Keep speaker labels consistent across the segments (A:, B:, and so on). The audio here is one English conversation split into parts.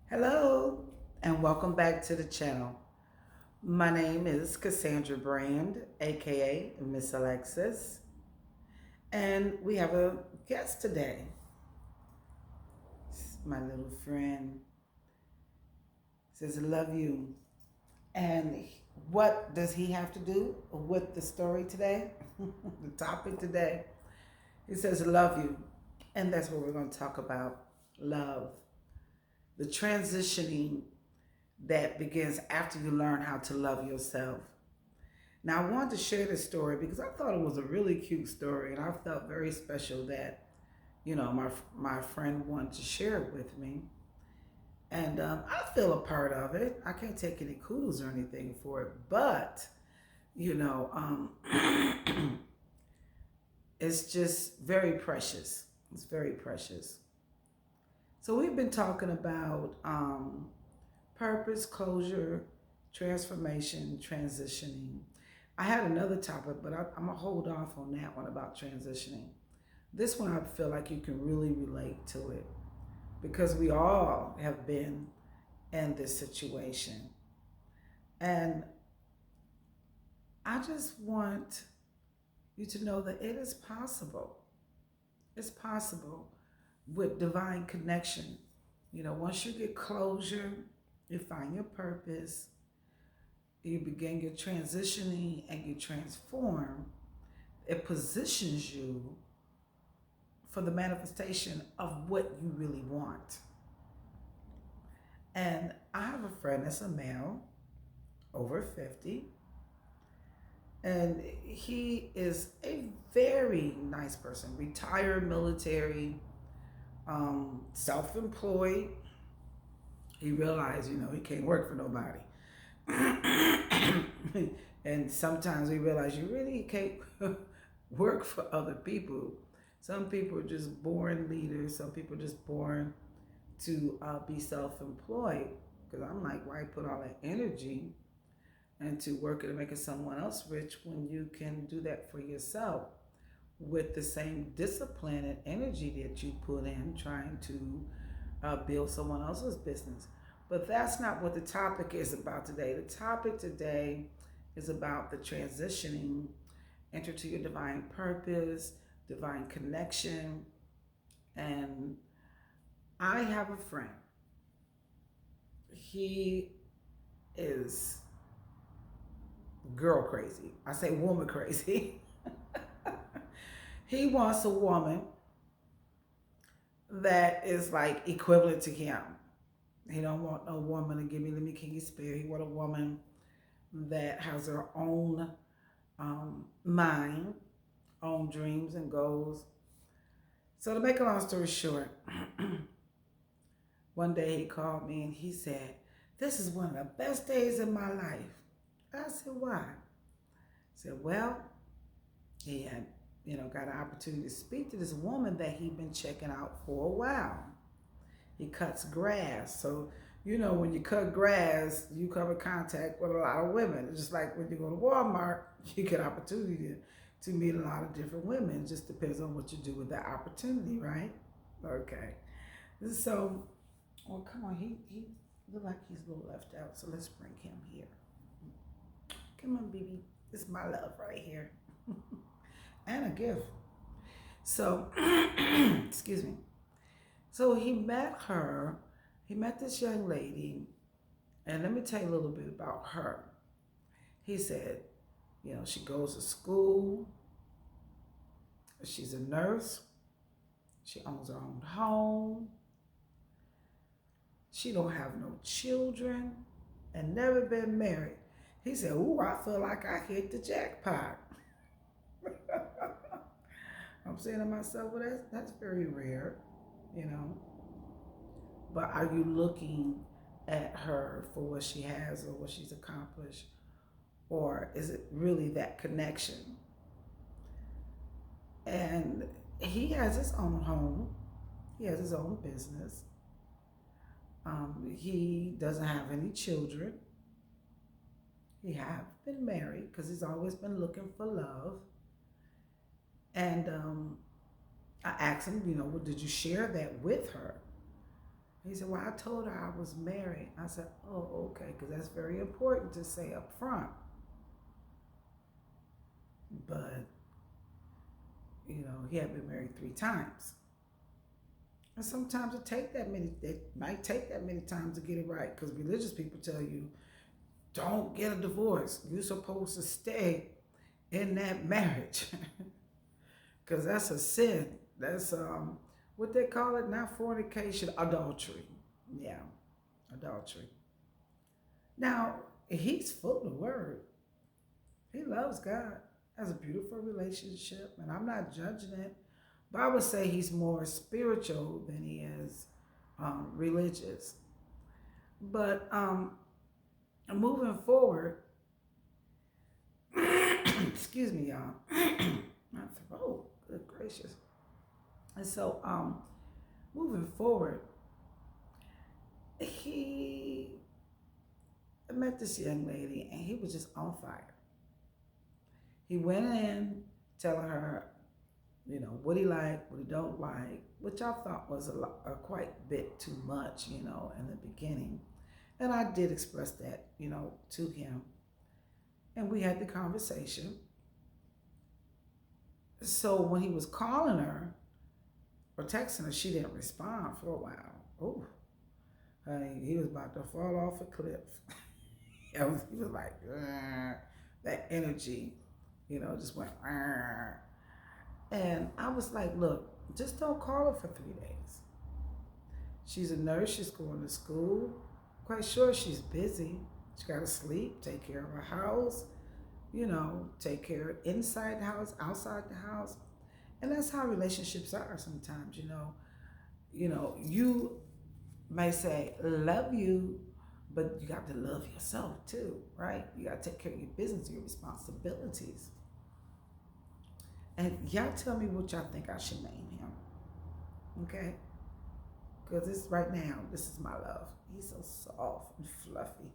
A: Hello, and welcome back to the channel. My name is Cassandra Brand, aka MsAlexis, and we have a guest today. My little friend says, I love you. And what does he have to do with the story today? The topic today? He says, love you. And that's what we're going to talk about, love. The transitioning that begins after you learn how to love yourself. Now, I wanted to share this story because I thought it was a really cute story, and I felt very special that my friend wanted to share it with me, and I feel a part of it. I can't take any kudos or anything for it, but you know, it's just very precious. It's very precious. So we've been talking about purpose, closure, transformation, transitioning. I had another topic, but I'm gonna hold off on that one about transitioning. This one I feel like you can really relate to it because we all have been in this situation. And I just want you to know that it is possible. It's possible with divine connection. Once you get closure, you find your purpose, you begin your transitioning and you transform, it positions you for the manifestation of what you really want. And I have a friend that's a male, over 50, and he is a very nice person, retired military, self employed. He realized, he can't work for nobody. And sometimes we realize you really can't work for other people. Some people are just born leaders. Some people are just born to be self-employed. Because I'm like, why put all that energy into working and making someone else rich when you can do that for yourself with the same discipline and energy that you put in trying to build someone else's business. But that's not what the topic is about today. The topic today is about the transitioning, enter to your divine purpose, divine connection. And I have a friend. He is girl crazy. I say woman crazy. He wants a woman that is like equivalent to him. He don't want no woman to give me, let me can you spare. He want a woman that has her own mind, own dreams and goals. So to make a long story short, one day he called me and he said, this is one of the best days of my life. I said, why? He said, well, he had, got an opportunity to speak to this woman that he'd been checking out for a while. He cuts grass. So, when you cut grass, you come in contact with a lot of women. It's just like when you go to Walmart, you get opportunity to meet a lot of different women. It just depends on what you do with that opportunity, right? Okay. So, well, come on. He look like he's a little left out. So let's bring him here. Come on, baby. This is my love right here. And a gift. So, excuse me. So he met this young lady, and let me tell you a little bit about her. He said, she goes to school, she's a nurse, she owns her own home, she don't have no children, and never been married. He said, ooh, I feel like I hit the jackpot. I'm saying to myself, well, that's very rare, But are you looking at her for what she has or what she's accomplished? Or is it really that connection? And he has his own home. He has his own business. He doesn't have any children. He have been married because he's always been looking for love. And I asked him, well, did you share that with her? He said, well, I told her I was married. I said, oh, okay, because that's very important to say up front. But, he had been married 3 times. And sometimes it might take that many times to get it right, because religious people tell you, don't get a divorce. You're supposed to stay in that marriage. Because that's a sin. That's what they call it, not fornication, adultery. Yeah, adultery. Now, he's full of the word. He loves God. Has a beautiful relationship, and I'm not judging it. But I would say he's more spiritual than he is religious. But moving forward, excuse me, y'all. My throat, good gracious. And so, moving forward, he met this young lady, and he was just on fire. He went in telling her, what he liked, what he don't like, which I thought was a quite bit too much, in the beginning. And I did express that, to him. And we had the conversation. So when he was calling her or texting her, she didn't respond for a while. Oh, honey, he was about to fall off a cliff. He was like, that energy, just went. And I was like, look, just don't call her for 3 days. She's a nurse. She's going to school. Quite sure she's busy. She got to sleep, take care of her house, take care of inside the house, outside the house. And that's how relationships are sometimes, you may say, love you, but you got to love yourself too, right? You got to take care of your business, your responsibilities. And y'all tell me what y'all think I should name him, okay? Because right now, this is my love. He's so soft and fluffy.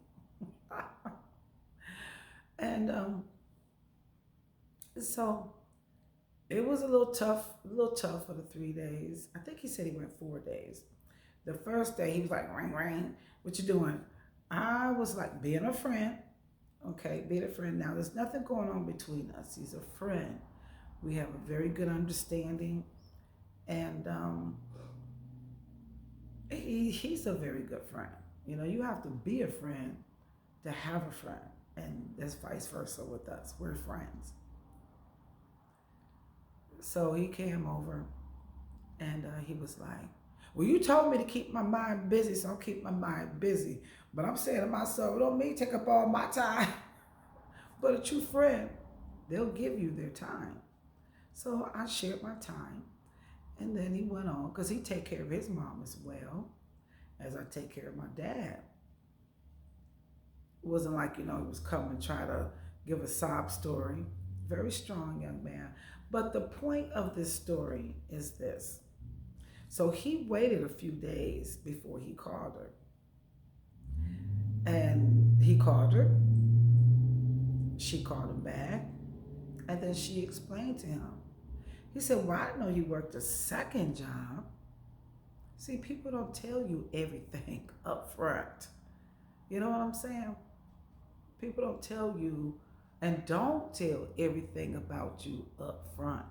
A: And so it was a little tough for the 3 days. I think he said he went 4 days. The first day, he was like, ring, ring, what you doing? I was like, being a friend, okay, being a friend. Now, there's nothing going on between us. He's a friend. We have a very good understanding, and he's a very good friend. You have to be a friend to have a friend, and that's vice versa with us. We're friends. So he came over, and he was like, well, you told me to keep my mind busy, so I'll keep my mind busy. But I'm saying to myself, it don't mean take up all my time. But a true friend, they'll give you their time. So I shared my time, and then he went on, because he take care of his mom as well as I take care of my dad. It wasn't like, he was coming and try to give a sob story. Very strong young man. But the point of this story is this. So he waited a few days before he called her. And he called her. She called him back. And then she explained to him. He said, well, I didn't know you worked a second job. See, people don't tell you everything up front. You know what I'm saying? People don't tell you and don't tell everything about you up front.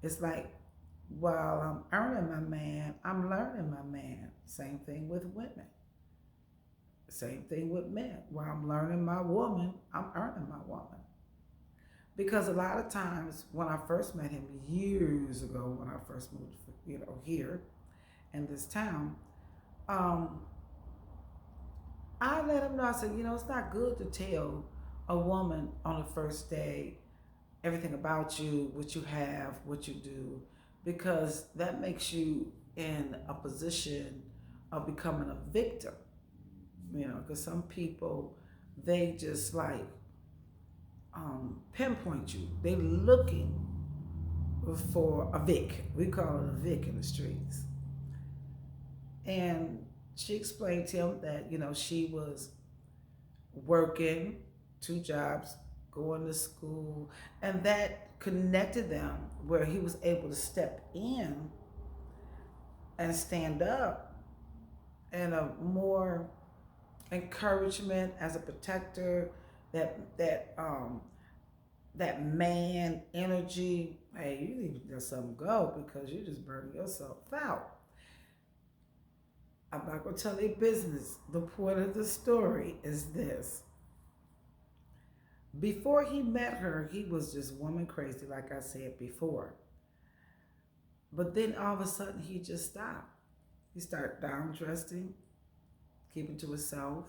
A: It's like, while I'm earning my man, I'm learning my man. Same thing with women. Same thing with men. While I'm learning my woman, I'm earning my woman. Because a lot of times when I first met him years ago, when I first moved, here in this town, I let him know, I said, it's not good to tell a woman on the first day everything about you, what you have, what you do, because that makes you in a position of becoming a victim. Because some people, they just like pinpoint you. They looking for a Vic. We call it a Vic in the streets. And she explained to him that, she was working 2 jobs, going to school, and that connected them where he was able to step in and stand up and a more encouragement as a protector, that man energy. Hey, you need to let something go because you just burning yourself out. I'm not gonna tell their business. The point of the story is this. Before he met her, he was just woman crazy, like I said before. But then all of a sudden he just stopped. He started down dressing, keeping to himself,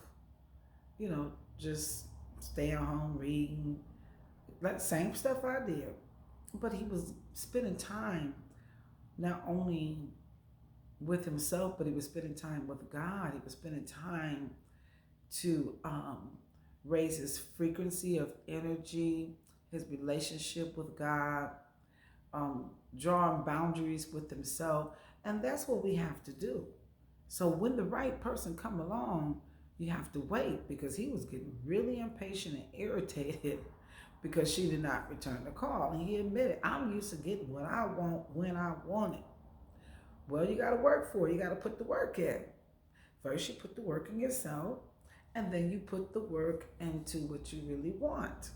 A: you know, just staying home, reading, that same stuff I did. But he was spending time not only with himself, but he was spending time with God. He was spending time to raise his frequency of energy, his relationship with God, drawing boundaries with himself. And that's what we have to do. So when the right person come along, you have to wait because he was getting really impatient and irritated because she did not return the call. And he admitted, I'm used to getting what I want when I want it. Well, you got to work for it. You got to put the work in. First, you put the work in yourself, and then you put the work into what you really want.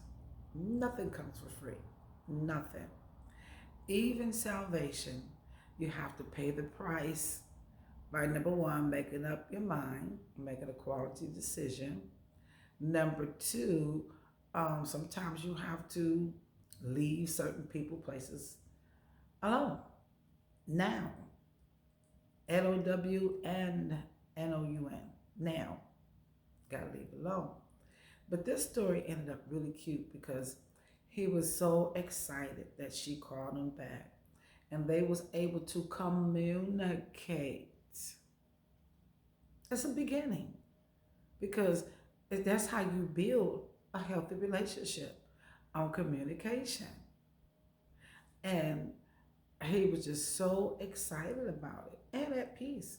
A: Nothing comes for free. Nothing. Even salvation, you have to pay the price by number one, making up your mind, making a quality decision. Number two, sometimes you have to leave certain people, places alone. Now, L-O-W and N-O-U-N. Now, gotta leave it alone. But this story ended up really cute because he was so excited that she called him back and they was able to communicate. That's a beginning because that's how you build a healthy relationship, on communication. And he was just so excited about it and at peace.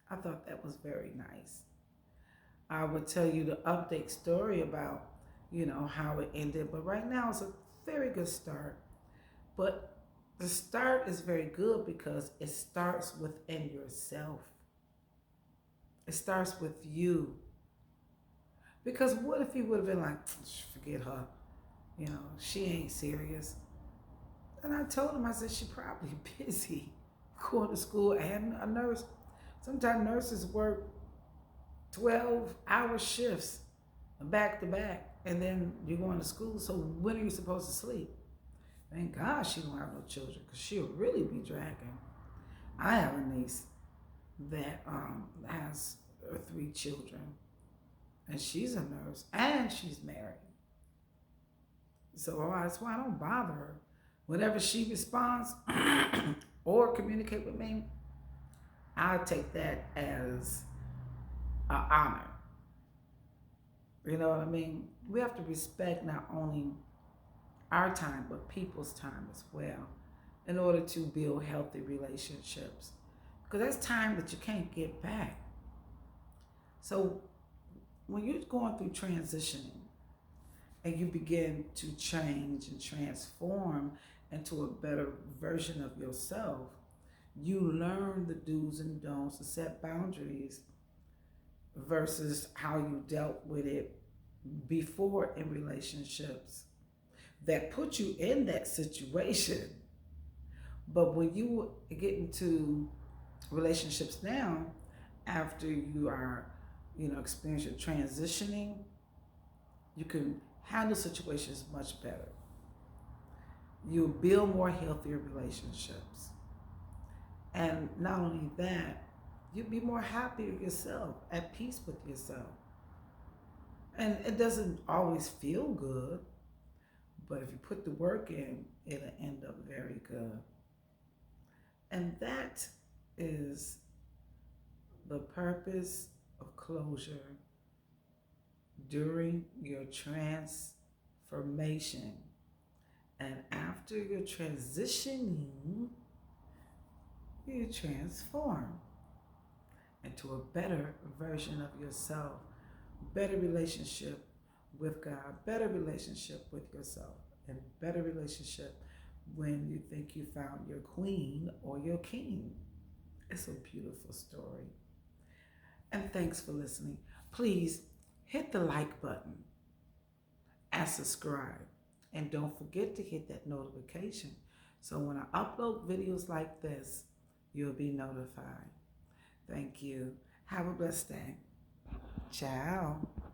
A: I thought that was very nice. I would tell you the update story about, how it ended, but right now it's a very good start. But the start is very good because it starts within yourself. It starts with you. Because what if he would have been like, forget her, she ain't serious. And I told him, I said, she probably busy going to school and a nurse. Sometimes nurses work 12-hour shifts back to back, and then you're going to school. So when are you supposed to sleep? Thank God she don't have no children, because she'll really be dragging. I have a niece that has 3 children, and she's a nurse, and she's married. So that's why I don't bother her. Whenever she responds or communicate with me, I'll take that as an honor. You know what I mean? We have to respect not only our time, but people's time as well in order to build healthy relationships. Because that's time that you can't get back. So when you're going through transitioning and you begin to change and transform into a better version of yourself, you learn the do's and don'ts to set boundaries versus how you dealt with it before in relationships that put you in that situation. But when you get into relationships now, after you are, experiencing transitioning, you can handle situations much better. You build more healthier relationships. And not only that, you'll be more happy with yourself, at peace with yourself. And it doesn't always feel good, but if you put the work in, it'll end up very good. And that is the purpose of closure during your transformation. And after you're transitioning, you transform into a better version of yourself, better relationship with God, better relationship with yourself, and better relationship when you think you found your queen or your king. It's a beautiful story. And thanks for listening. Please hit the like button and subscribe. And don't forget to hit that notification so when I upload videos like this, you'll be notified. Thank you. Have a blessed day. Ciao.